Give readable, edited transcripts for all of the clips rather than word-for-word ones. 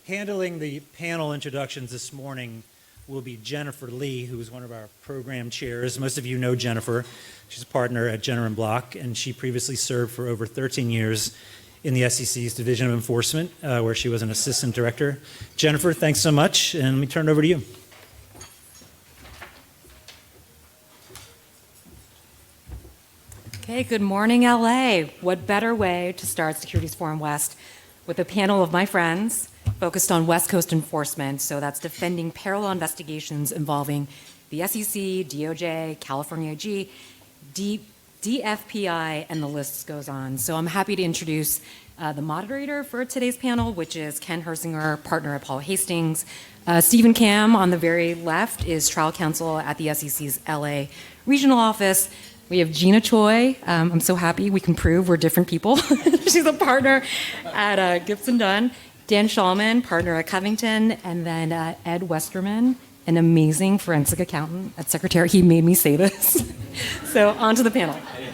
Handling the panel introductions this morning will be Jennifer Lee, who is one of our program chairs. Most of you know Jennifer. She's a partner at Jenner & Block, and she previously served for over 13 years in the SEC's Division of Enforcement, where she was an assistant director. Jennifer, thanks so much, and let me turn it over to you. Okay, good morning, LA. What better way to start Securities Forum West with a panel of my friends focused on West Coast enforcement. So that's defending parallel investigations involving the SEC, DOJ, California AG, DFPI, and the list goes on. So I'm happy to introduce the moderator for today's panel, which is Ken Herzinger, partner at Hastings. Stephen Cam on the very left is trial counsel at the SEC's LA regional office. We have Jina Choi. I'm so happy we can prove we're different people. She's a partner at Gibson Dunn. Dan Shallman, partner at Covington, and then Ed Westerman, an amazing forensic accountant at Secretariat. He made me say this. So on to the panel. Okay,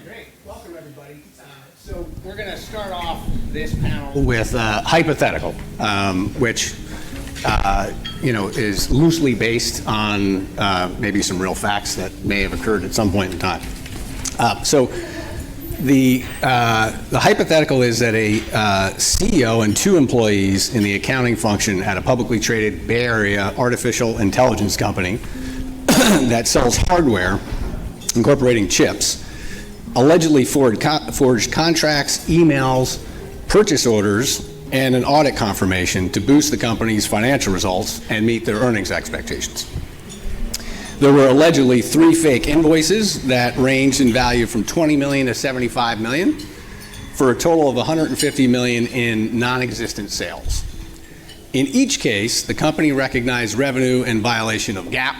great. Welcome, everybody. So we're going to start off this panel with hypothetical, which is loosely based on maybe some real facts that may have occurred at some point in time. The hypothetical is that a CEO and 2 employees in the accounting function at a publicly traded Bay Area artificial intelligence company that sells hardware incorporating chips allegedly forged contracts, emails, purchase orders, and an audit confirmation to boost the company's financial results and meet their earnings expectations. There were allegedly 3 fake invoices that ranged in value from $20 million to $75 million for a total of $150 million in non-existent sales. In each case, the company recognized revenue in violation of GAAP,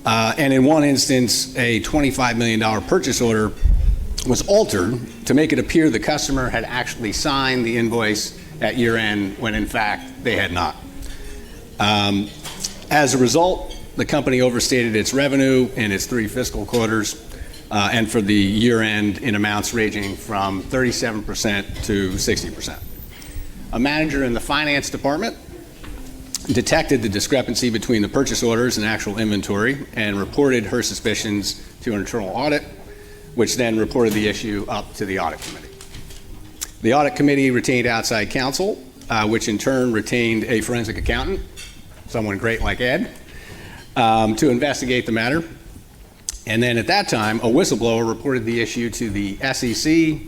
and in one instance, a $25 million purchase order was altered to make it appear the customer had actually signed the invoice at year-end when in fact they had not. As a result, the company overstated its revenue in its 3 fiscal quarters, and for the year-end in amounts ranging from 37% to 60%. A manager in the finance department detected the discrepancy between the purchase orders and actual inventory and reported her suspicions to an internal audit, which then reported the issue up to the audit committee. The audit committee retained outside counsel, which in turn retained a forensic accountant, someone great like Ed, to investigate the matter. And then at that time, a whistleblower reported the issue to the SEC,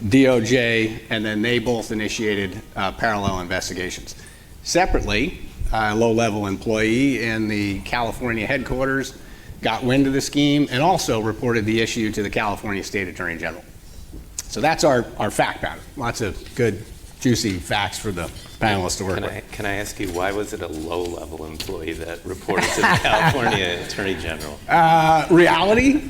DOJ, and then they both initiated parallel investigations. Separately, a low-level employee in the California headquarters got wind of the scheme and also reported the issue to the California State Attorney General. So that's our fact pattern. Lots of good, juicy facts for the panelists to work with. Can I ask you, why was it a low-level employee that reported to the California Attorney General? Reality?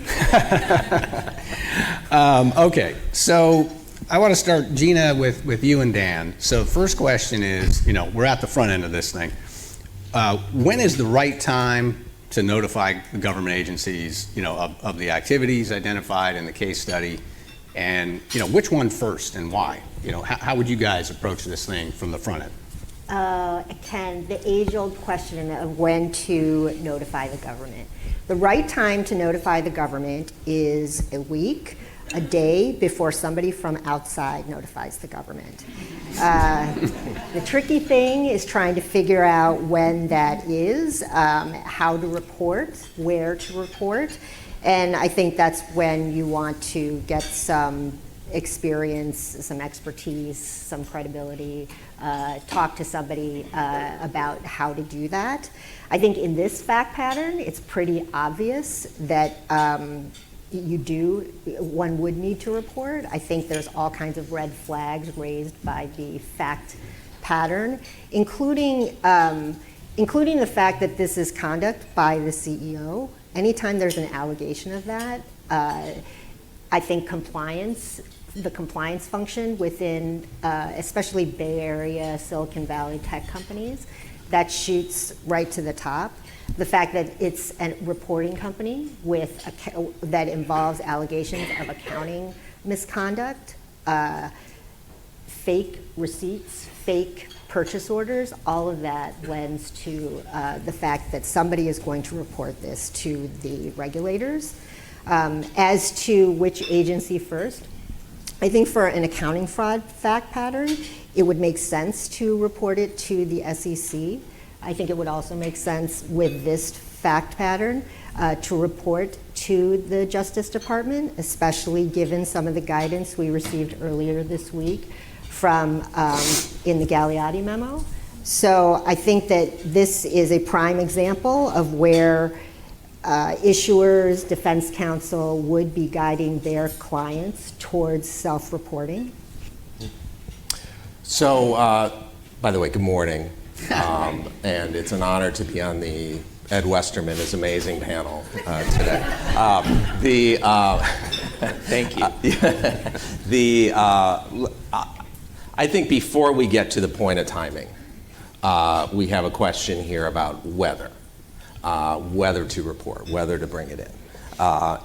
Okay, so I want to start, Gina, with you and Dan. So first question is, we're at the front end of this thing. When is the right time to notify the government agencies, of the activities identified in the case study? And which one first and why? How would you guys approach this thing from the front end? Ken, the age-old question of when to notify the government. The right time to notify the government is a week, a day before somebody from outside notifies the government. The tricky thing is trying to figure out when that is, how to report, where to report. And I think that's when you want to get some experience, some expertise, some credibility, talk to somebody about how to do that. I think in this fact pattern, it's pretty obvious that one would need to report. I think there's all kinds of red flags raised by the fact pattern, including the fact that this is conduct by the CEO. Anytime there's an allegation of that, I think the compliance function within, especially Bay Area, Silicon Valley tech companies, that shoots right to the top. The fact that it's a reporting company that involves allegations of accounting misconduct, fake receipts, fake purchase orders, all of that lends to the fact that somebody is going to report this to the regulators. As to which agency first, I think for an accounting fraud fact pattern, it would make sense to report it to the SEC. I think it would also make sense with this fact pattern to report to the Justice Department, especially given some of the guidance we received earlier this week from in the Gagliotti memo. So I think that this is a prime example of where issuers, defense counsel would be guiding their clients towards self-reporting. So, by the way, good morning. And it's an honor to be on the Ed Westerman is amazing panel today. Thank you. I think before we get to the point of timing, we have a question here about whether to report, whether to bring it in.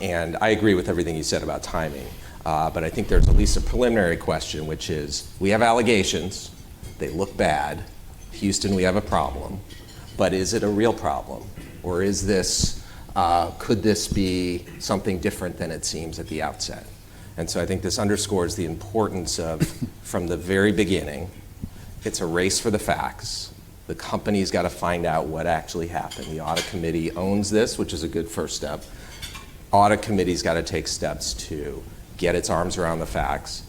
And I agree with everything you said about timing, but I think there's at least a preliminary question, which is, we have allegations, they look bad. Houston, we have a problem, but is it a real problem? Or is this, could this be something different than it seems at the outset? And so I think this underscores the importance of, from the very beginning, it's a race for the facts. The company's got to find out what actually happened. The audit committee owns this, which is a good first step. Audit committee's got to take steps to get its arms around the facts.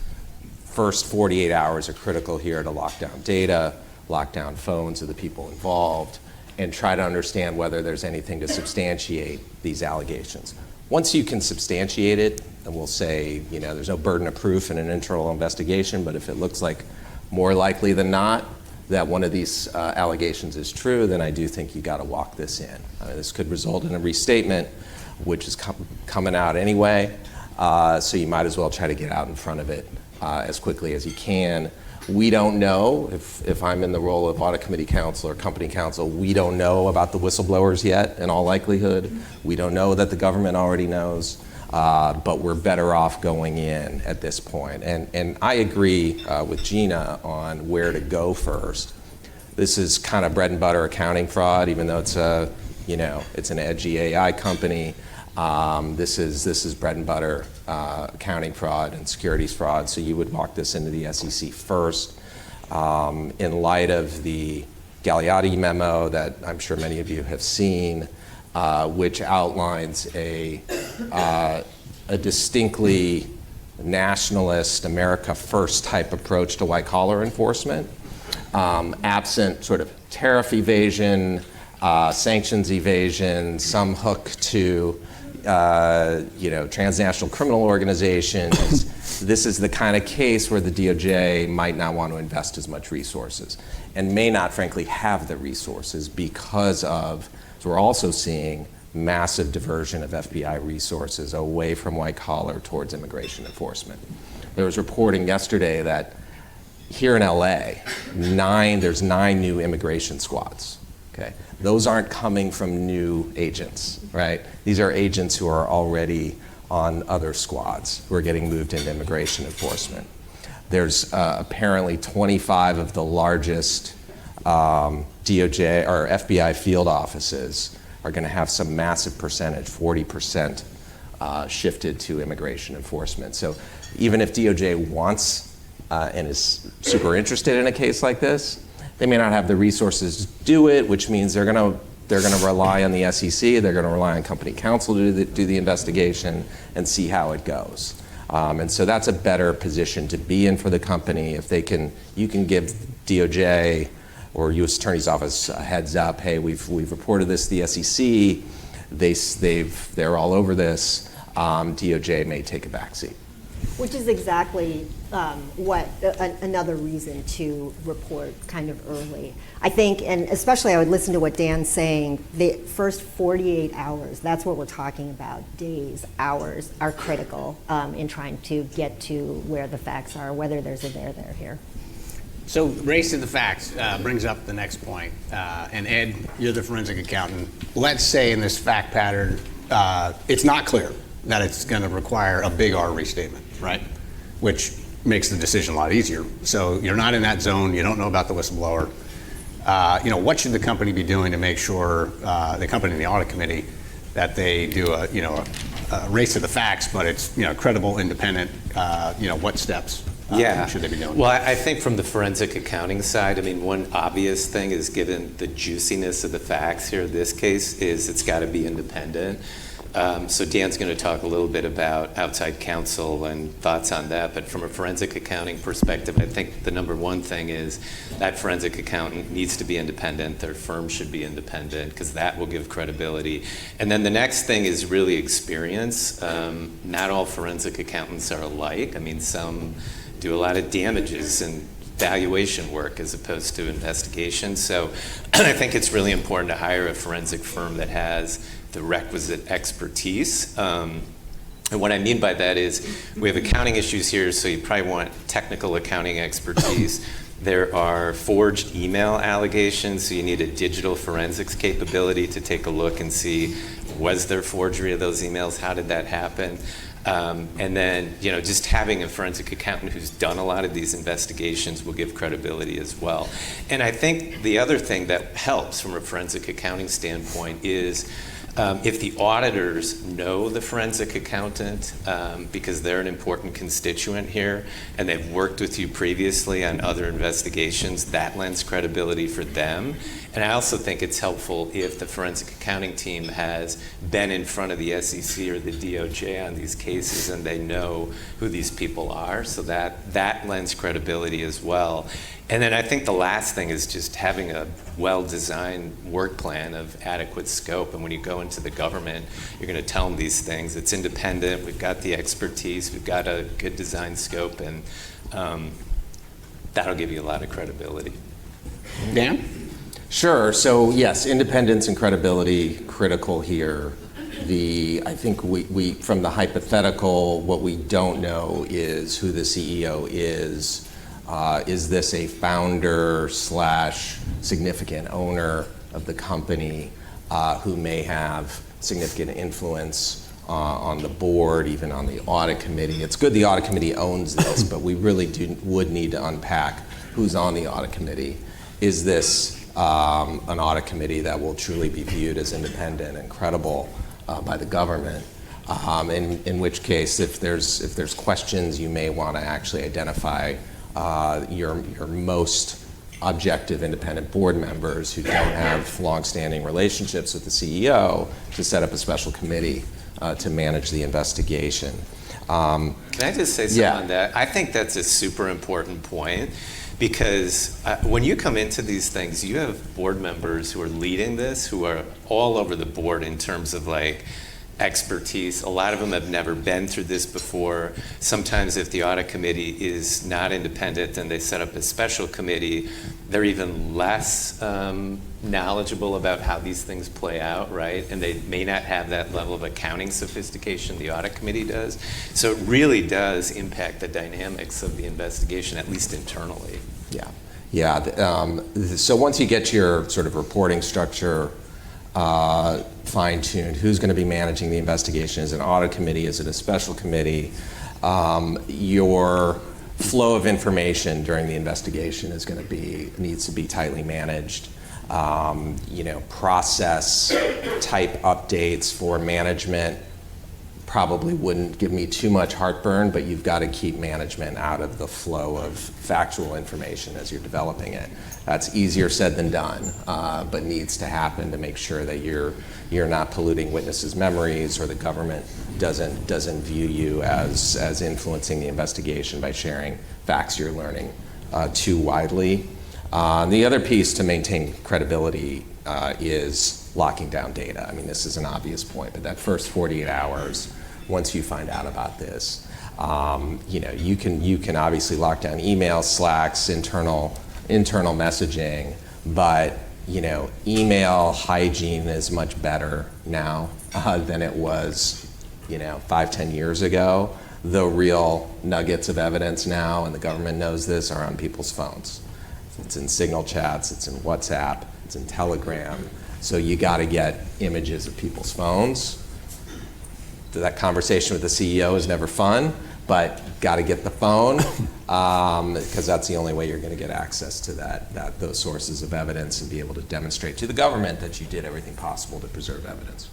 First 48 hours are critical here to lock down data, lock down phones of the people involved, and try to understand whether there's anything to substantiate these allegations. Once you can substantiate it, and we'll say, you know, there's no burden of proof in an internal investigation, but if it looks like more likely than not that one of these allegations is true, then I do think you got to walk this in. This could result in a restatement, which is coming out anyway, so you might as well try to get out in front of it as quickly as you can. We don't know, if I'm in the role of audit committee counsel or company counsel, we don't know about the whistleblowers yet, in all likelihood. We don't know that the government already knows, but we're better off going in at this point. And I agree with Jina on where to go first. This is kind of bread and butter accounting fraud, even though it's a, you know, it's an edgy AI company. This is bread and butter accounting fraud and securities fraud, so you would walk this into the SEC first. In light of the Gagliotti memo that I'm sure many of you have seen, which outlines a distinctly nationalist, America First type approach to white-collar enforcement, absent sort of tariff evasion, sanctions evasion, some hook to transnational criminal organizations. This is the kind of case where the DOJ might not want to invest as much resources and may not, frankly, have the resources because of, so we're also seeing massive diversion of FBI resources away from white collar towards immigration enforcement. There was reporting yesterday that here in LA, there's 9 new immigration squads. Okay, those aren't coming from new agents, right? These are agents who are already on other squads who are getting moved into immigration enforcement. There's apparently 25 of the largest DOJ or FBI field offices are going to have some massive percentage, 40% shifted to immigration enforcement. So even if DOJ wants and is super interested in a case like this, they may not have the resources to do it, which means they're going to rely on the SEC, they're going to rely on company counsel to do the investigation and see how it goes. And so that's a better position to be in for the company. If you can give DOJ or U.S. Attorney's Office a heads up, hey, we've reported this to the SEC, they're all over this, DOJ may take a backseat. Which is exactly another reason to report kind of early. I think, and especially I would listen to what Dan's saying, the first 48 hours, that's what we're talking about, days, hours, are critical in trying to get to where the facts are, whether there's a there here. So race to the facts brings up the next point. And Ed, you're the forensic accountant. Let's say in this fact pattern, it's not clear that it's going to require a big R restatement, right? Which makes the decision a lot easier. So you're not in that zone. You don't know about the whistleblower. What should the company be doing to make sure the company and the audit committee that they do a race to the facts, but it's credible, independent. What steps should they be doing? Well, I think from the forensic accounting side, I mean, one obvious thing is, given the juiciness of the facts here in this case, is it's got to be independent. So Dan's going to talk a little bit about outside counsel and thoughts on that. But from a forensic accounting perspective, I think the number one thing is that forensic accountant needs to be independent. Their firm should be independent, because that will give credibility. And then the next thing is really experience. Not all forensic accountants are alike. I mean, some do a lot of damages and valuation work as opposed to investigation. So I think it's really important to hire a forensic firm that has the requisite expertise. And what I mean by that is, we have accounting issues here, so you probably want technical accounting expertise. There are forged email allegations, so you need a digital forensics capability to take a look and see, was there forgery of those emails? How did that happen? And then, just having a forensic accountant who's done a lot of these investigations will give credibility as well. And I think the other thing that helps from a forensic accounting standpoint is if the auditors know the forensic accountant, because they're an important constituent here, and they've worked with you previously on other investigations, that lends credibility for them. And I also think it's helpful if the forensic accounting team has been in front of the SEC or the DOJ on these cases, and they know who these people are, so that lends credibility as well. And then I think the last thing is just having a well-designed work plan of adequate scope. And when you go into the government, you're going to tell them these things. It's independent. We've got the expertise. We've got a good design scope. And that'll give you a lot of credibility. Dan? Sure. So yes, independence and credibility critical here. I think we from the hypothetical, what we don't know is who the CEO is. Is this a founder / significant owner of the company who may have significant influence on the board, even on the audit committee? It's good the audit committee owns this, but we really would need to unpack who's on the audit committee. Is this an audit committee that will truly be viewed as independent and credible by the government? In which case, if there's questions, you may want to actually identify your most objective independent board members who don't have long-standing relationships with the CEO to set up a special committee to manage the investigation. Can I just say something on that? I think that's a super important point, because when you come into these things, you have board members who are leading this, who are all over the board in terms of expertise. A lot of them have never been through this before. Sometimes if the audit committee is not independent and they set up a special committee, they're even less knowledgeable about how these things play out, right? And they may not have that level of accounting sophistication the audit committee does. So it really does impact the dynamics of the investigation, at least internally. So once you get your sort of reporting structure fine-tuned, who's going to be managing the investigation? Is it an audit committee? Is it a special committee? Your flow of information during the investigation needs to be tightly managed. Process type updates for management probably wouldn't give me too much heartburn, but you've got to keep management out of the flow of factual information as you're developing it. That's easier said than done, but needs to happen to make sure that you're not polluting witnesses' memories, or the government doesn't view you as influencing the investigation by sharing facts you're learning too widely. The other piece to maintain credibility is locking down data. I mean, this is an obvious point, but that first 48 hours, once you find out about this, you can obviously lock down emails, Slacks, internal messaging, but email hygiene is much better now than it was 5-10 years ago. The real nuggets of evidence now, and the government knows this, are on people's phones. It's in Signal chats, it's in WhatsApp, it's in Telegram. So you got to get images of people's phones. That conversation with the CEO is never fun, but got to get the phone because that's the only way you're going to get access to those sources of evidence and be able to demonstrate to the government that you did everything possible to preserve evidence.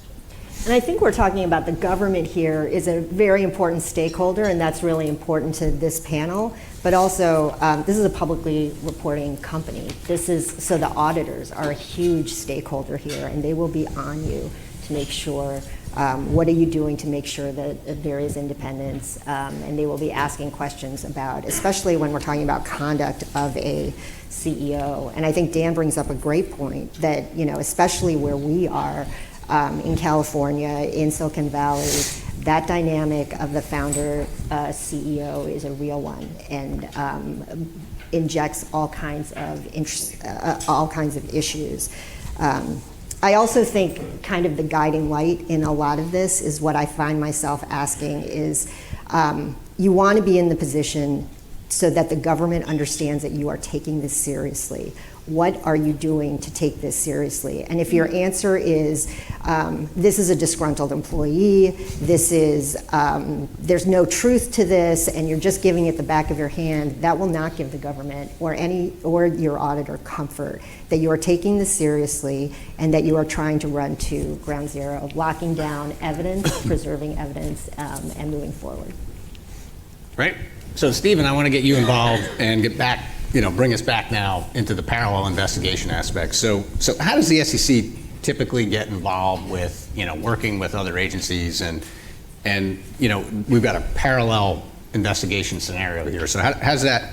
And I think we're talking about the government here is a very important stakeholder, and that's really important to this panel. But also, this is a publicly reporting company. So the auditors are a huge stakeholder here, and they will be on you to make sure, what are you doing to make sure that there is independence, and they will be asking questions about, especially when we're talking about conduct of a CEO. And I think Dan brings up a great point that, especially where we are, in California, in Silicon Valley, that dynamic of the founder CEO is a real one, and injects all kinds of issues. I also think kind of the guiding light in a lot of this is what I find myself asking is, you want to be in the position so that the government understands that you are taking this seriously. What are you doing to take this seriously? And if your answer is, this is a disgruntled employee, there's no truth to this, and you're just giving it the back of your hand, that will not give the government or your auditor comfort that you are taking this seriously and that you are trying to run to ground zero, locking down evidence, preserving evidence, and moving forward. Right? So Stephen, I want to get you involved and get back, bring us back now into the parallel investigation aspect. So how does the SEC typically get involved with, working with other agencies and we've got a parallel investigation scenario here. So how does that,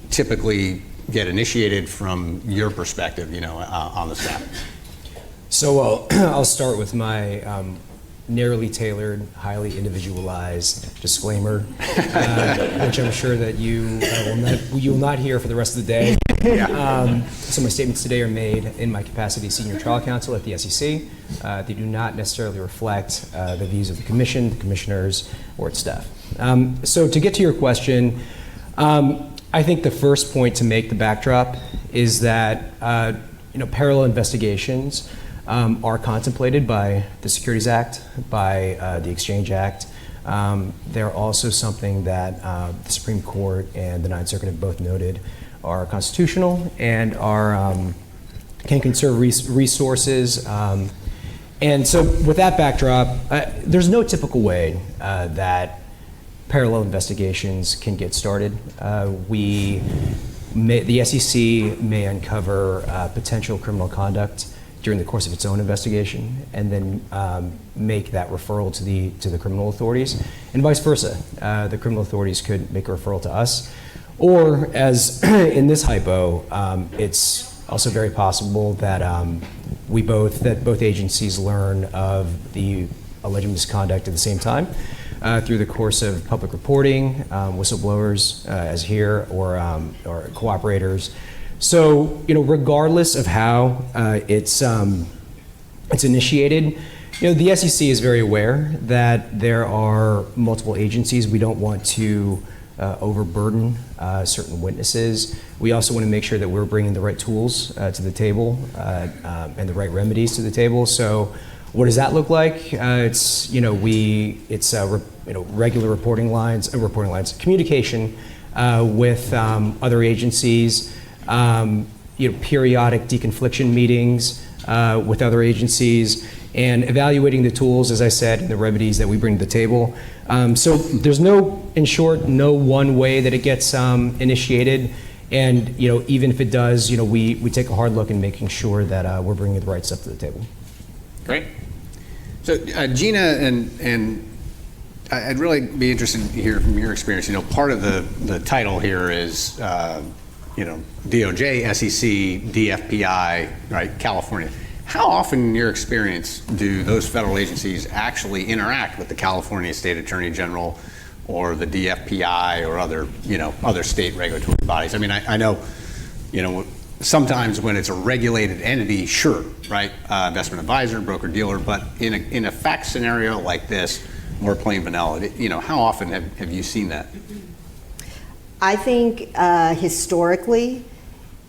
typically get initiated from your perspective, on the staff? So I'll start with my narrowly tailored, highly individualized disclaimer, which I'm sure that you will not hear for the rest of the day. Yeah. So my statements today are made in my capacity as senior trial counsel at the SEC. They do not necessarily reflect the views of the commission, the commissioners, or its staff. So to get to your question, I think the first point to make the backdrop is that parallel investigations are contemplated by the Securities Act, by the Exchange Act. They're also something that the Supreme Court and the Ninth Circuit have both noted are constitutional and can conserve resources. And so with that backdrop, there's no typical way that parallel investigations can get started. The SEC may uncover potential criminal conduct during the course of its own investigation, and then make that referral to the criminal authorities, and vice versa. The criminal authorities could make a referral to us, or as in this hypo, it's also very possible that both agencies learn of the alleged misconduct at the same time through the course of public reporting, whistleblowers, as here, or cooperators. So, regardless of how it's initiated, the SEC is very aware that there are multiple agencies. We don't want to overburden certain witnesses. We also want to make sure that we're bringing the right tools to the table and the right remedies to the table. So, what does that look like? It's regular reporting lines, communication with other agencies. Periodic deconfliction meetings with other agencies, and evaluating the tools, as I said, and the remedies that we bring to the table. So there's in short, no one way that it gets initiated. And even if it does, we take a hard look in making sure that we're bringing the right stuff to the table. Great. So Jina, and I'd really be interested to hear from your experience. Part of the title here is DOJ, SEC, DFPI, right, California. How often, in your experience, do those federal agencies actually interact with the California State Attorney General or the DFPI or other state regulatory bodies? I mean, I know, sometimes when it's a regulated entity, sure, right, investment advisor, broker dealer, but in a fact scenario like this, more plain vanilla, how often have you seen that? I think historically,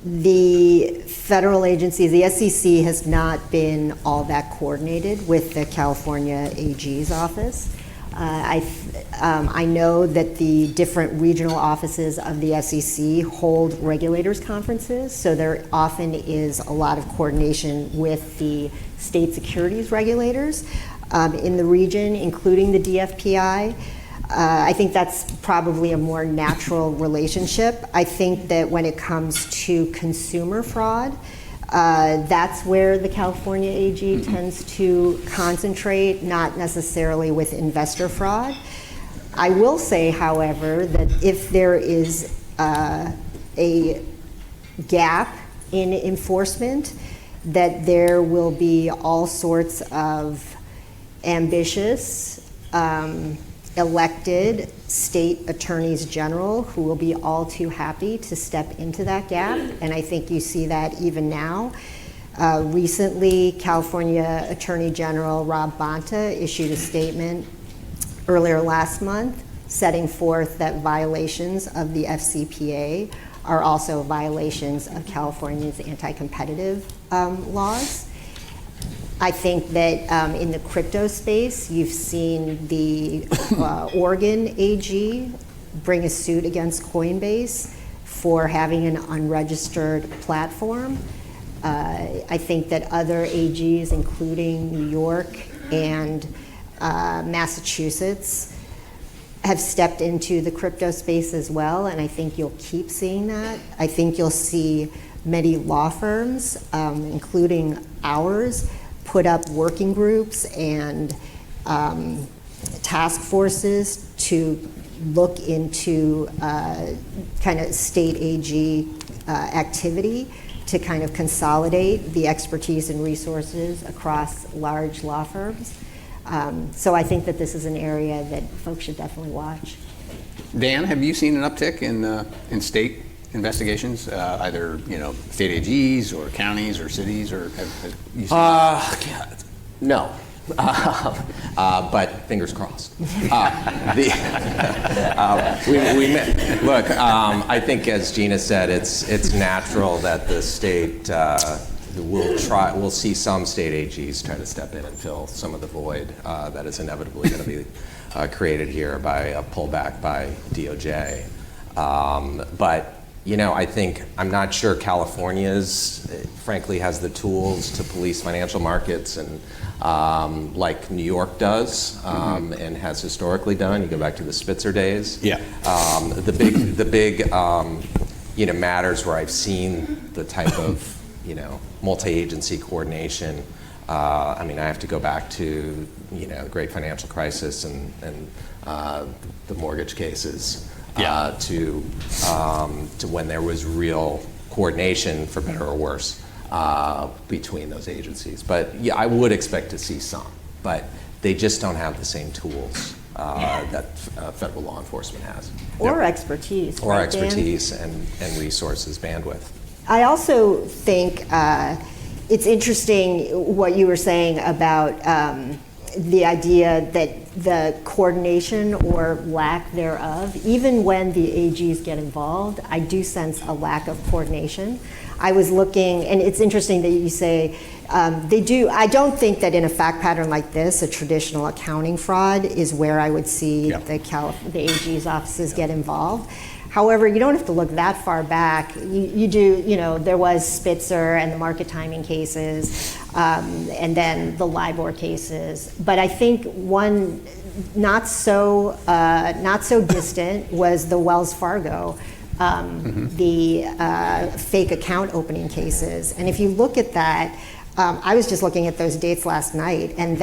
the federal agencies, the SEC has not been all that coordinated with the California AG's office. I know that the different regional offices of the SEC hold regulators conferences, so there often is a lot of coordination with the state securities regulators in the region, including the DFPI. I think that's probably a more natural relationship. I think that when it comes to consumer fraud, that's where the California AG tends to concentrate, not necessarily with investor fraud. I will say, however, that if there is a gap in enforcement, that there will be all sorts of ambitious, elected state attorneys general who will be all too happy to step into that gap, and I think you see that even now. Recently, California Attorney General Rob Bonta issued a statement earlier last month setting forth that violations of the FCPA are also violations of California's anti-competitive laws. I think that in the crypto space, you've seen the Oregon AG bring a suit against Coinbase for having an unregistered platform. I think that other AGs, including New York and Massachusetts, have stepped into the crypto space as well, and I think you'll keep seeing that. I think you'll see many law firms, including ours, put up working groups and task forces to look into kind of state AG activity to kind of consolidate the expertise and resources across large law firms. So I think that this is an area that folks should definitely watch. Dan, have you seen an uptick in state investigations, either state AGs or counties or cities, or have you seen No. But fingers crossed. Look, I think as Jina said, it's natural that the state we'll see some state AGs try to step in and fill some of the void that is inevitably going to be created here by a pullback by DOJ. But I think, I'm not sure California's, frankly, has the tools to police financial markets and like New York does and has historically done. You go back to the Spitzer days. Yeah. The big matters where I've seen the type of multi-agency coordination. I have to go back to the Great Financial Crisis and the mortgage cases. To when there was real coordination, for better or worse, between those agencies. But yeah, I would expect to see some, but they just don't have the same tools that federal law enforcement has. Or expertise. Or right, expertise Dan? and resources, bandwidth. I also think it's interesting what you were saying about the idea that the coordination or lack thereof, even when the AGs get involved, I do sense a lack of coordination. I was looking, and it's interesting that you say they do. I don't think that in a fact pattern like this, a traditional accounting fraud is where I would see the AG's offices get involved. However, you don't have to look that far back. You do, there was Spitzer and the market timing cases, and then the LIBOR cases. But I think one not so distant was the Wells Fargo, the fake account opening cases. And if you look at that, I was just looking at those dates last night, and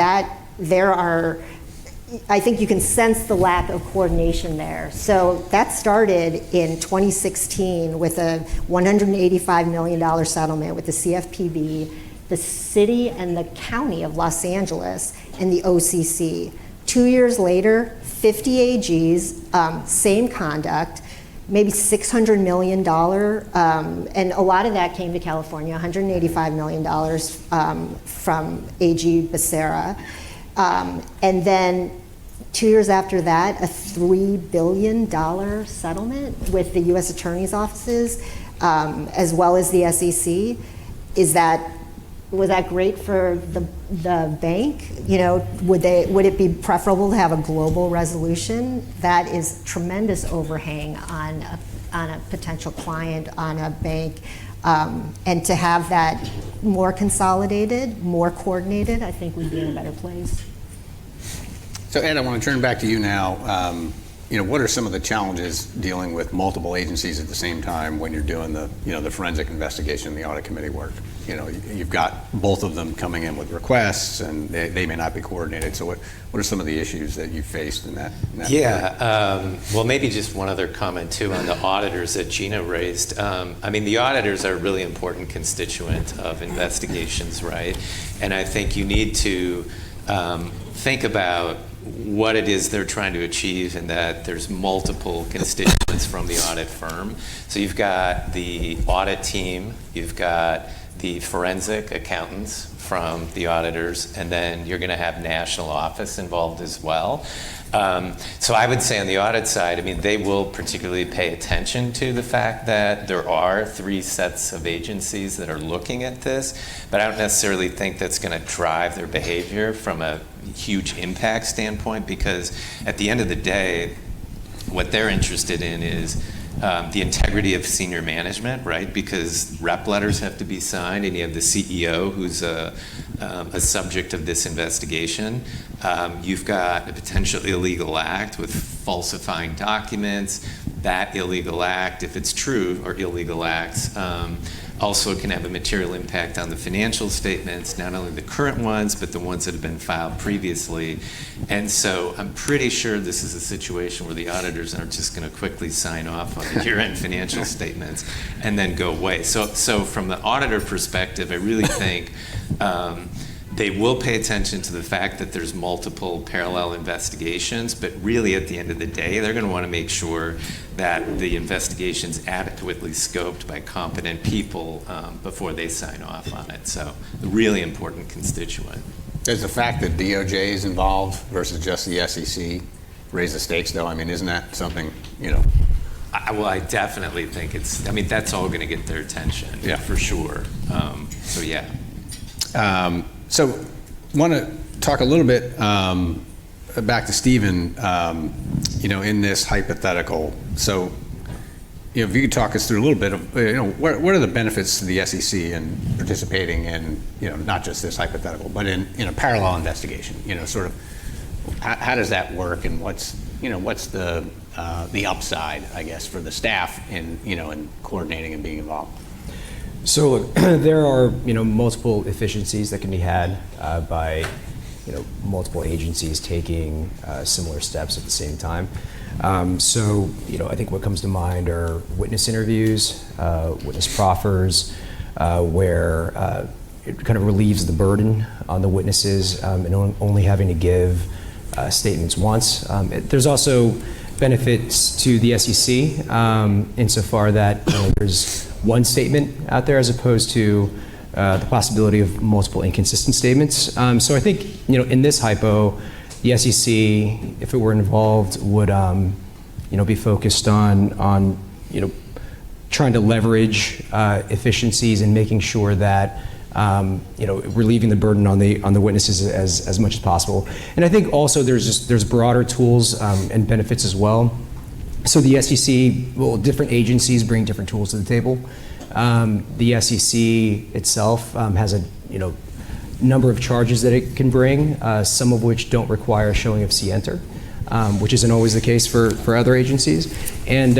I think you can sense the lack of coordination there. So that started in 2016 with a $185 million settlement with the CFPB, the city and the county of Los Angeles, and the OCC. 2 years later, 50 AGs, same conduct, maybe $600 million, and a lot of that came to California, $185 million from AG Becerra. And then 2 years after that, a $3 billion settlement with the U.S. Attorney's offices, as well as the SEC. Is that was that great for the bank? You know, would it be preferable to have a global resolution? That is tremendous overhang on a potential client, on a bank, and to have that more consolidated, more coordinated, I think we'd be in a better place. So Ed, I want to turn back to you now. You know, what are some of the challenges dealing with multiple agencies at the same time when you're doing the forensic investigation and the audit committee work? You know, you've got both of them coming in with requests, and they may not be coordinated. So what are some of the issues that you faced in that? Well, maybe just one other comment too on the auditors that Jina raised. I mean, the auditors are a really important constituent of investigations, right? And I think you need to think about what it is they're trying to achieve, and that there's multiple constituents from the audit firm. So you've got the audit team, you've got the forensic accountants from the auditors, and then you're going to have national office involved as well. So I would say on the audit side, I mean, they will particularly pay attention to the fact that there are 3 sets of agencies that are looking at this, but I don't necessarily think that's going to drive their behavior from a huge impact standpoint, because at the end of the day, what they're interested in is the integrity of senior management, right? Because rep letters have to be signed, and you have the CEO who's a subject of this investigation. You've got a potential illegal act with falsifying documents. That illegal act, if it's true, or illegal acts, also can have a material impact on the financial statements, not only the current ones, but the ones that have been filed previously. And so I'm pretty sure this is a situation where the auditors aren't just going to quickly sign off on the year-end financial statements and then go away. So from the auditor perspective, I really think they will pay attention to the fact that there's multiple parallel investigations, but really at the end of the day, they're going to want to make sure that the investigation's adequately scoped by competent people before they sign off on it. So a really important constituent. Does the fact that DOJ is involved versus just the SEC raise the stakes, though? I mean, isn't that something, you know? Well, I definitely think I mean, that's all going to get their attention, for sure. So yeah. So want to talk a little bit back to Stephen, you know, in this hypothetical. So, you know, if you could talk us through a little bit of, you know, what are the benefits to the SEC in participating in, you know, not just this hypothetical, but in a parallel investigation, you know, sort of how does that work, and what's the upside, I guess, for the staff in, you know, in coordinating and being involved? So look, there are multiple efficiencies that can be had by multiple agencies taking similar steps at the same time. So I think what comes to mind are witness interviews, witness proffers, where it kind of relieves the burden on the witnesses and only having to give statements once. There's also benefits to the SEC insofar that there's one statement out there as opposed to the possibility of multiple inconsistent statements. So I think in this hypo, the SEC, if it were involved, would be focused on trying to leverage efficiencies and making sure that relieving the burden on the witnesses as much as possible. And I think also there's broader tools and benefits as well. So the SEC, well, different agencies bring different tools to the table. The SEC itself has a number of charges that it can bring, some of which don't require a showing of scienter, which isn't always the case for other agencies. And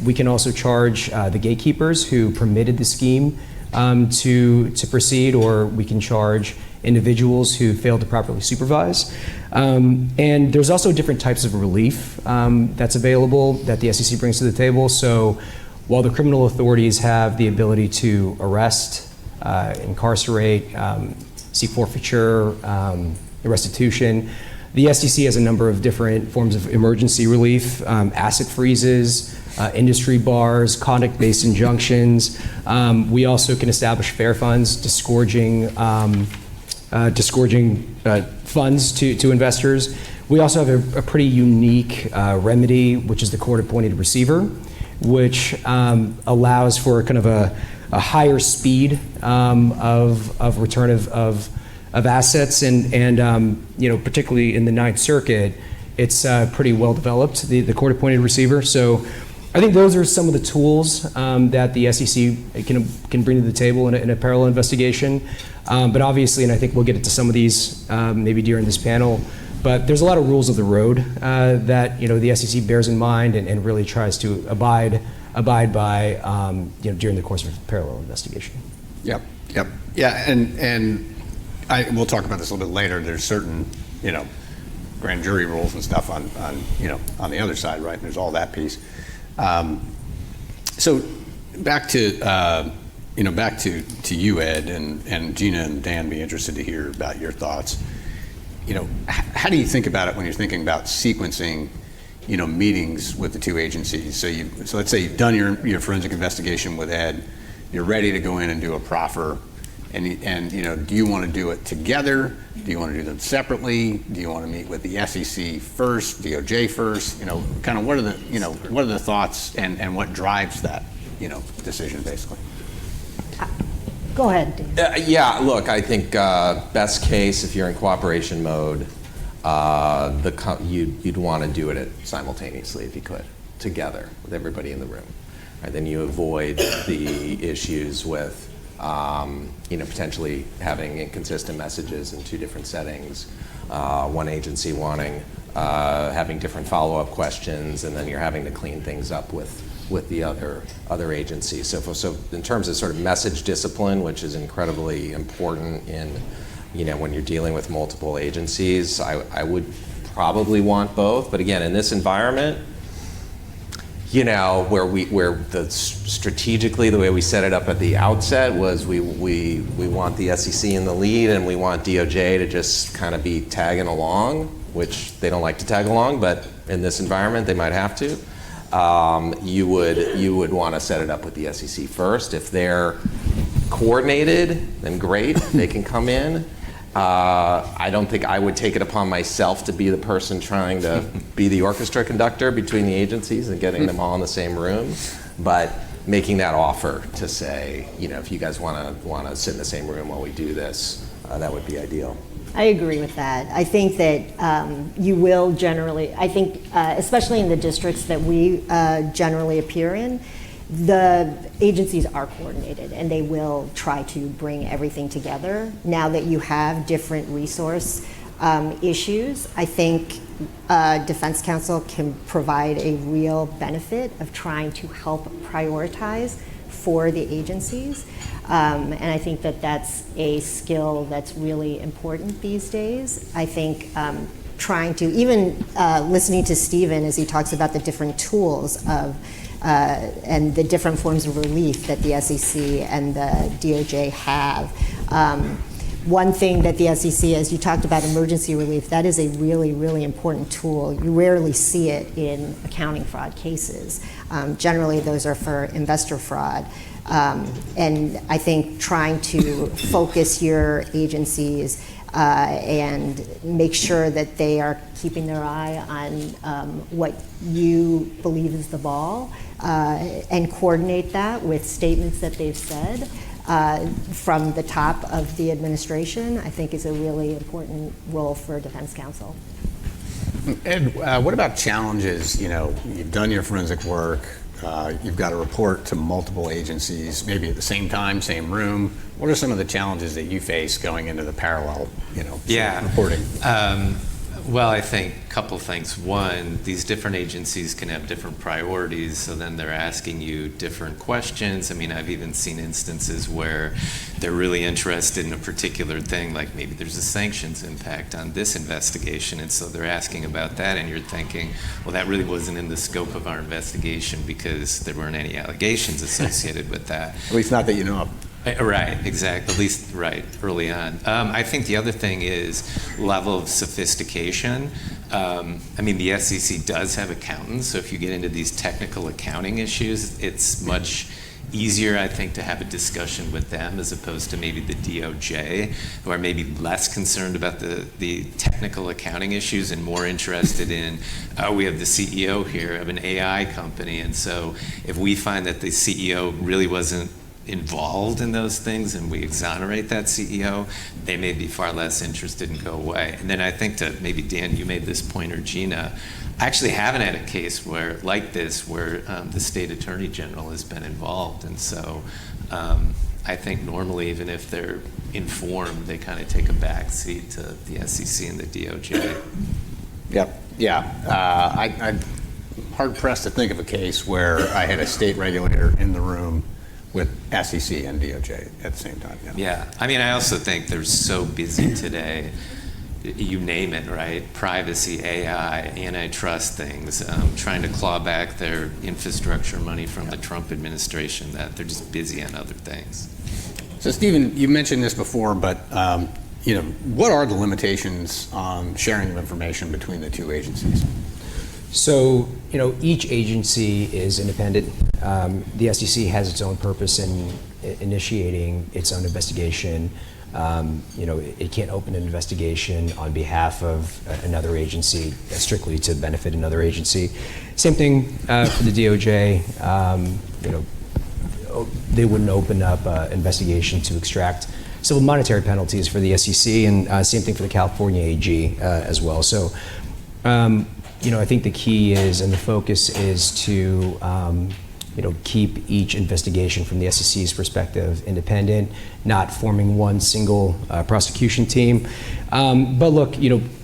we can also charge the gatekeepers who permitted the scheme to proceed, or we can charge individuals who failed to properly supervise. And there's also different types of relief that's available that the SEC brings to the table. So while the criminal authorities have the ability to arrest, incarcerate, seek forfeiture, restitution, the SEC has a number of different forms of emergency relief, asset freezes, industry bars, conduct-based injunctions. We also can establish fair funds, disgorging funds to investors. We also have a pretty unique remedy, which is the court-appointed receiver, which allows for kind of a higher speed of return of assets, and particularly in the Ninth Circuit, it's pretty well developed, the court-appointed receiver. So I think those are some of the tools that the SEC can bring to the table in a parallel investigation. But obviously, and I think we'll get into some of these maybe during this panel, but there's a lot of rules of the road that the SEC bears in mind and really tries to abide by during the course of a parallel investigation. Yep. Yeah, and we'll talk about this a little bit later. There's certain, grand jury rules and stuff on the other side, right? And there's all that piece. So back to you, Ed, and Jina and Dan, be interested to hear about your thoughts. How do you think about it when you're thinking about sequencing, meetings with the two agencies? So let's say you've done your forensic investigation with Ed, you're ready to go in and do a proffer, and do you want to do it together? Do you want to do them separately? Do you want to meet with the SEC first, DOJ first? Kind of what are the thoughts and what drives that, decision basically? Go ahead, Dan. Yeah, look, I think best case, if you're in cooperation mode, you'd want to do it simultaneously if you could, together with everybody in the room. Right? Then you avoid the issues with potentially having inconsistent messages in two different settings, one agency having different follow-up questions, and then you're having to clean things up with the other agencies. So in terms of sort of message discipline, which is incredibly important when you're dealing with multiple agencies, I would probably want both. But again, in this environment, where strategically the way we set it up at the outset was we want the SEC in the lead, and we want DOJ to just kind of be tagging along, which they don't like to tag along, but in this environment they might have to. You would want to set it up with the SEC first. If they're coordinated, then great, they can come in. I don't think I would take it upon myself to be the person trying to be the orchestra conductor between the agencies and getting them all in the same room, but making that offer to say, if you guys want to sit in the same room while we do this, that would be ideal. I agree with that. I think that you will generally, especially in the districts that we generally appear in, the agencies are coordinated and they will try to bring everything together. Now that you have different resource issues, I think Defense Counsel can provide a real benefit of trying to help prioritize for the agencies. And I think that that's a skill that's really important these days. I think trying to, even listening to Stephen as he talks about the different tools of and the different forms of relief that the SEC and the DOJ have. One thing that the SEC, as you talked about emergency relief, that is a really, really important tool. You rarely see it in accounting fraud cases. Generally, those are for investor fraud. And I think trying to focus your agencies and make sure that they are keeping their eye on what you believe is the ball and coordinate that with statements that they've said from the top of the administration, I think is a really important role for Defense Counsel. Ed, what about challenges? You've done your forensic work. You've got to report to multiple agencies, maybe at the same time, same room. What are some of the challenges that you face going into the parallel, reporting? Well, I think a couple things. One, these different agencies can have different priorities, so then they're asking you different questions. I mean, I've even seen instances where they're really interested in a particular thing, like maybe there's a sanctions impact on this investigation, and so they're asking about that, and you're thinking, well, that really wasn't in the scope of our investigation because there weren't any allegations associated with that. At least not that you know of. Right, exactly. At least, right, early on. I think the other thing is level of sophistication. I mean, the SEC does have accountants, so if you get into these technical accounting issues, it's much easier, I think, to have a discussion with them as opposed to maybe the DOJ, who are maybe less concerned about the technical accounting issues and more interested in, we have the CEO here of an AI company, and so if we find that the CEO really wasn't involved in those things and we exonerate that CEO, they may be far less interested and go away. And then I think to maybe Dan, you made this point, or Jina, I actually haven't had a case where like this where the state attorney general has been involved. And so I think normally, even if they're informed, they kind of take a back seat to the SEC and the DOJ. Yep. Yeah. I'm hard pressed to think of a case where I had a state regulator in the room with SEC and DOJ at the same time. Yeah. I mean, I also think they're so busy today. You name it, right? Privacy, AI, antitrust things, trying to claw back their infrastructure money from the Trump administration, that they're just busy on other things. So, Stephen, you mentioned this before, but what are the limitations on sharing of information between the two agencies? So, each agency is independent. The SEC has its own purpose in initiating its own investigation. It can't open an investigation on behalf of another agency strictly to benefit another agency. Same thing for the DOJ. They wouldn't open up an investigation to extract civil monetary penalties for the SEC, and same thing for the California AG as well. So, I think the key is, and the focus is to keep each investigation from the SEC's perspective independent, not forming one single prosecution team. But look,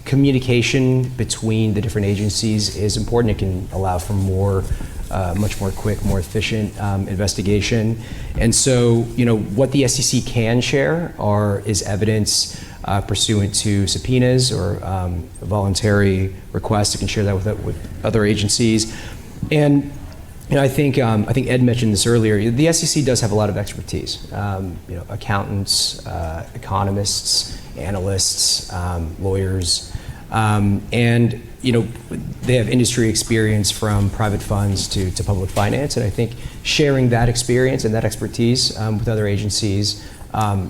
communication between the different agencies is important. It can allow for much more quick, more efficient investigation. And so, what the SEC can share is evidence pursuant to subpoenas or voluntary requests. It can share that with other agencies. And I think Ed mentioned this earlier. The SEC does have a lot of expertise. Accountants, economists, analysts, lawyers, and they have industry experience from private funds to public finance. And I think sharing that experience and that expertise with other agencies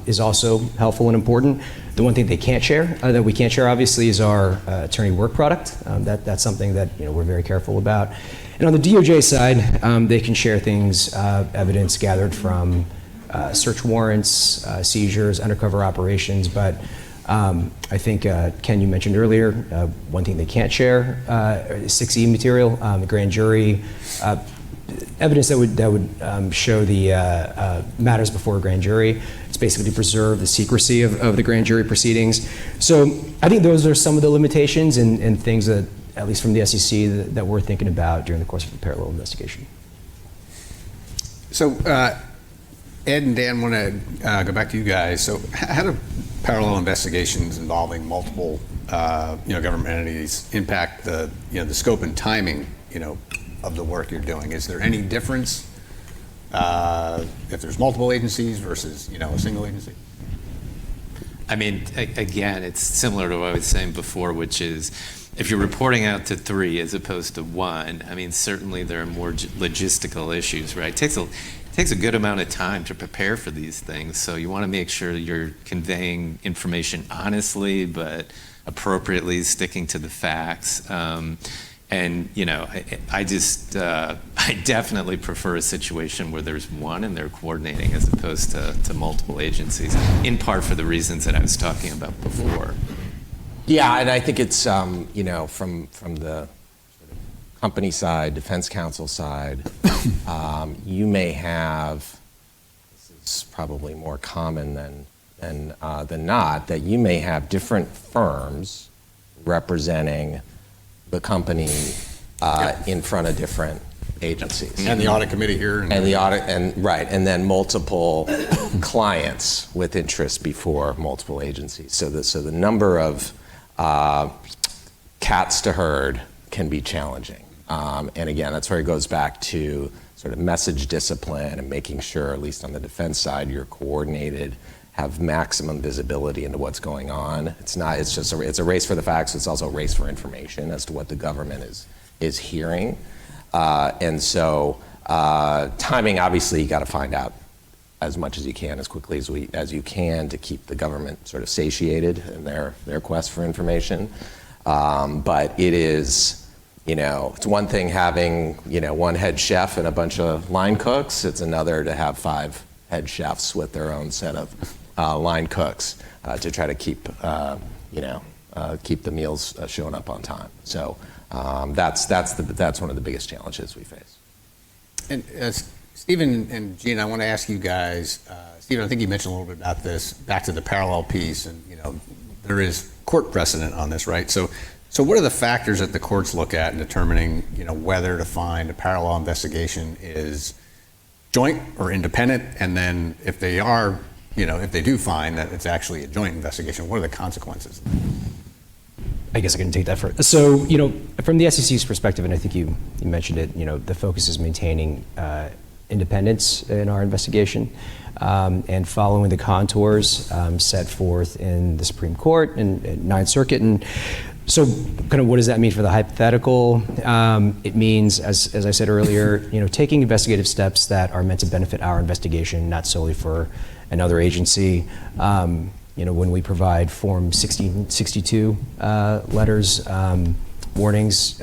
is also helpful and important. The one thing they can't share, that we can't share, obviously, is our attorney work product. That's something that we're very careful about. And on the DOJ side, they can share things, evidence gathered from search warrants, seizures, undercover operations. But I think, Ken, you mentioned earlier, one thing they can't share is 6E material, the grand jury, evidence that would show the matters before a grand jury. It's basically to preserve the secrecy of the grand jury proceedings. So I think those are some of the limitations and things that, at least from the SEC, that we're thinking about during the course of the parallel investigation. So, Ed and Dan, want to go back to you guys. So, how do parallel investigations involving multiple, government entities impact the scope and timing, of the work you're doing? Is there any difference if there's multiple agencies versus, a single agency? I mean, again, it's similar to what I was saying before, which is if you're reporting out to 3 as opposed to 1, I mean, certainly there are more logistical issues, right? It takes a good amount of time to prepare for these things, so you want to make sure you're conveying information honestly, but appropriately, sticking to the facts. And I definitely prefer a situation where there's one and they're coordinating as opposed to multiple agencies, in part for the reasons that I was talking about before. Yeah, and I think it's from the company side, defense counsel side, you may have, this is probably more common than not, that you may have different firms representing the company in front of different agencies. And the audit committee here. And then multiple clients with interest before multiple agencies. So the number of cats to herd can be challenging. And again, that's where it goes back to sort of message discipline and making sure, at least on the defense side, you're coordinated, have maximum visibility into what's going on. It's a race for the facts. It's also a race for information as to what the government is hearing. And so timing, obviously, you got to find out as much as you can, as quickly as you can, to keep the government sort of satiated in their quest for information. But it is, it's one thing having, one head chef and a bunch of line cooks. It's another to have 5 head chefs with their own set of line cooks to try to keep keep the meals showing up on time. So that's one of the biggest challenges we face. And Stephen and Gina, I want to ask you guys, Stephen, I think you mentioned a little bit about this, back to the parallel piece, and there is court precedent on this, right? So what are the factors that the courts look at in determining, whether to find a parallel investigation is joint or independent, and then if they are, if they do find that it's actually a joint investigation, what are the consequences? I guess I can take that first. So, from the SEC's perspective, and I think you mentioned it, the focus is maintaining independence in our investigation and following the contours set forth in the Supreme Court and Ninth Circuit. And so kind of what does that mean for the hypothetical? It means, as I said earlier, taking investigative steps that are meant to benefit our investigation, not solely for another agency. When we provide Form 1662 letters, warnings,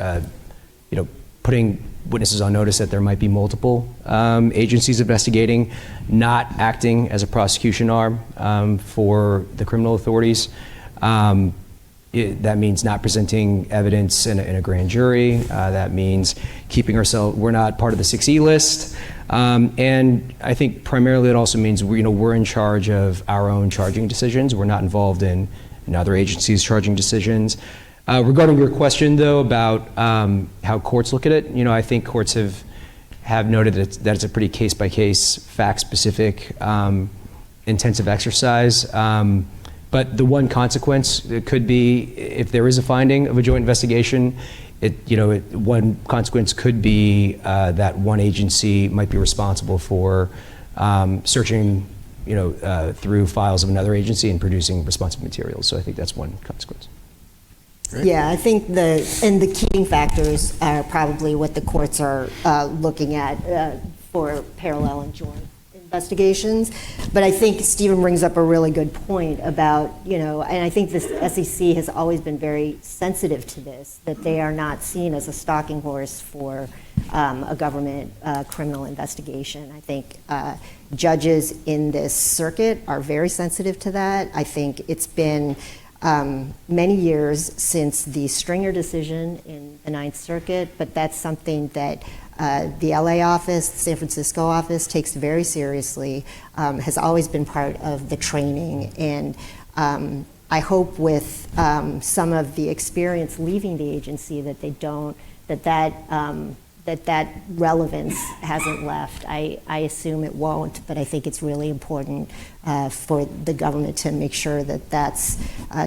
putting witnesses on notice that there might be multiple agencies investigating, not acting as a prosecution arm for the criminal authorities. That means not presenting evidence in a grand jury. That means keeping ourselves, we're not part of the 6E list. And I think primarily it also means we're in charge of our own charging decisions. We're not involved in other agencies' charging decisions. Regarding your question, though, about how courts look at it, I think courts have noted that it's a pretty case-by-case, fact-specific, intensive exercise. But the one consequence it could be, if there is a finding of a joint investigation, one consequence could be that one agency might be responsible for searching, through files of another agency and producing responsive materials. So I think that's one consequence. Great. Yeah, I think the key factors are probably what the courts are looking at for parallel and joint investigations. But I think Stephen brings up a really good point about, and I think the SEC has always been very sensitive to this, that they are not seen as a stalking horse for a government criminal investigation. I think judges in this circuit are very sensitive to that. I think it's been many years since the Stringer decision in the Ninth Circuit, but that's something that the LA office, the San Francisco office takes very seriously, has always been part of the training. And I hope with some of the experience leaving the agency that they don't, that relevance hasn't left. I assume it won't, but I think it's really important for the government to make sure that that's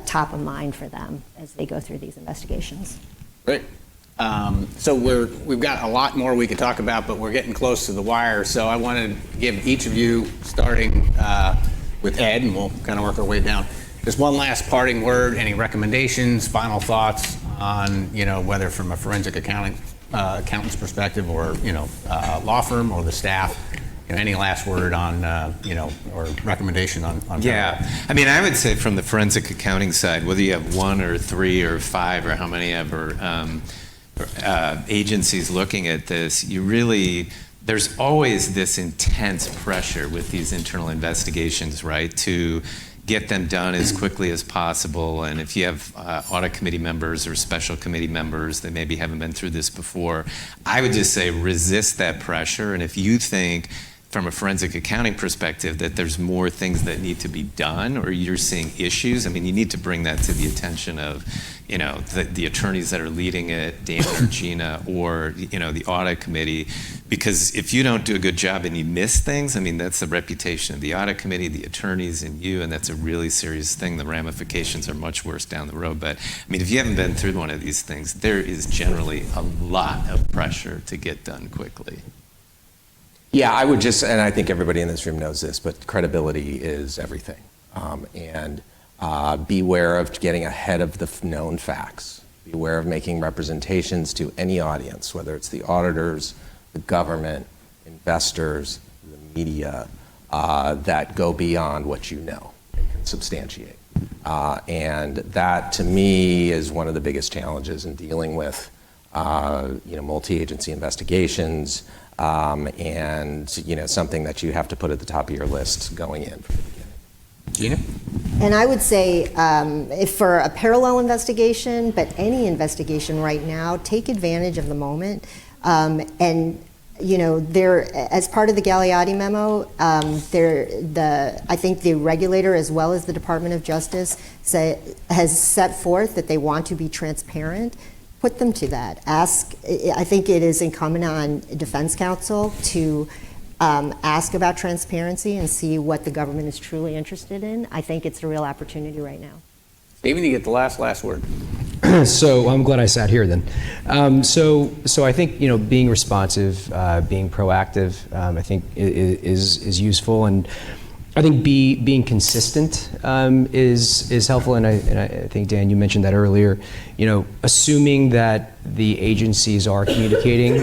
top of mind for them as they go through these investigations. Great. So we've got a lot more we could talk about, but we're getting close to the wire. So I want to give each of you, starting with Ed, and we'll kind of work our way down, just one last parting word, any recommendations, final thoughts on, whether from a forensic accountant's perspective or, law firm or the staff, any last word on, or recommendation on Yeah, I would say from the forensic accounting side, whether you have one or three or five or how many ever agencies looking at this, there's always this intense pressure with these internal investigations, right, to get them done as quickly as possible. And if you have audit committee members or special committee members that maybe haven't been through this before, I would just say resist that pressure. And if you think from a forensic accounting perspective that there's more things that need to be done or you're seeing issues, you need to bring that to the attention of, the attorneys that are leading it, Dan or Gina, or, the audit committee. Because if you don't do a good job and you miss things, that's the reputation of the audit committee, the attorneys, and you, and that's a really serious thing. The ramifications are much worse down the road. But, if you haven't been through one of these things, there is generally a lot of pressure to get done quickly. Yeah, I would just, and I think everybody in this room knows this, but credibility is everything. And beware of getting ahead of the known facts. Beware of making representations to any audience, whether it's the auditors, the government, investors, the media, that go beyond what you know and can substantiate. And that, to me, is one of the biggest challenges in dealing with multi-agency investigations, and something that you have to put at the top of your list going in. Jina? And I would say, if for a parallel investigation, but any investigation right now, take advantage of the moment. And there, as part of the Galeotti memo, I think the regulator, as well as the Department of Justice, has set forth that they want to be transparent. Put them to that. I think it is incumbent on defense counsel to ask about transparency and see what the government is truly interested in. I think it's a real opportunity right now. Stephen, you get the last word. So I'm glad I sat here then. So I think being responsive, being proactive, I think is useful, and I think being consistent is helpful. And I think Dan, you mentioned that earlier. Assuming that the agencies are communicating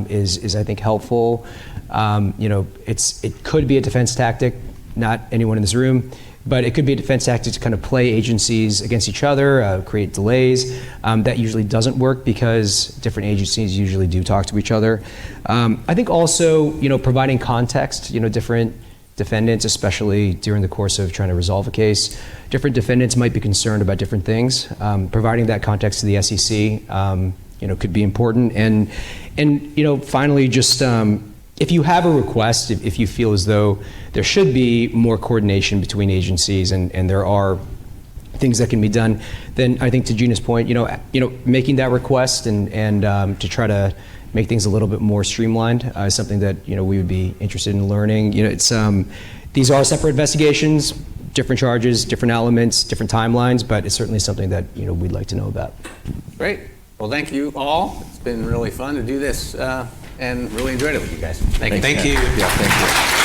is I think helpful. It could be a defense tactic, not anyone in this room, but it could be a defense tactic to kind of play agencies against each other, create delays. That usually doesn't work because different agencies usually do talk to each other. I think also, providing context, different defendants, especially during the course of trying to resolve a case, different defendants might be concerned about different things. Providing that context to the SEC, could be important. And finally, just if you have a request, if you feel as though there should be more coordination between agencies and there are things that can be done, then I think to Gina's point, making that request and to try to make things a little bit more streamlined is something that we would be interested in learning. These are separate investigations, different charges, different elements, different timelines, but it's certainly something that we'd like to know about. Great. Well, thank you all. It's been really fun to do this and really enjoyed it with you guys. Thank you. Thank you. Yeah, thank you.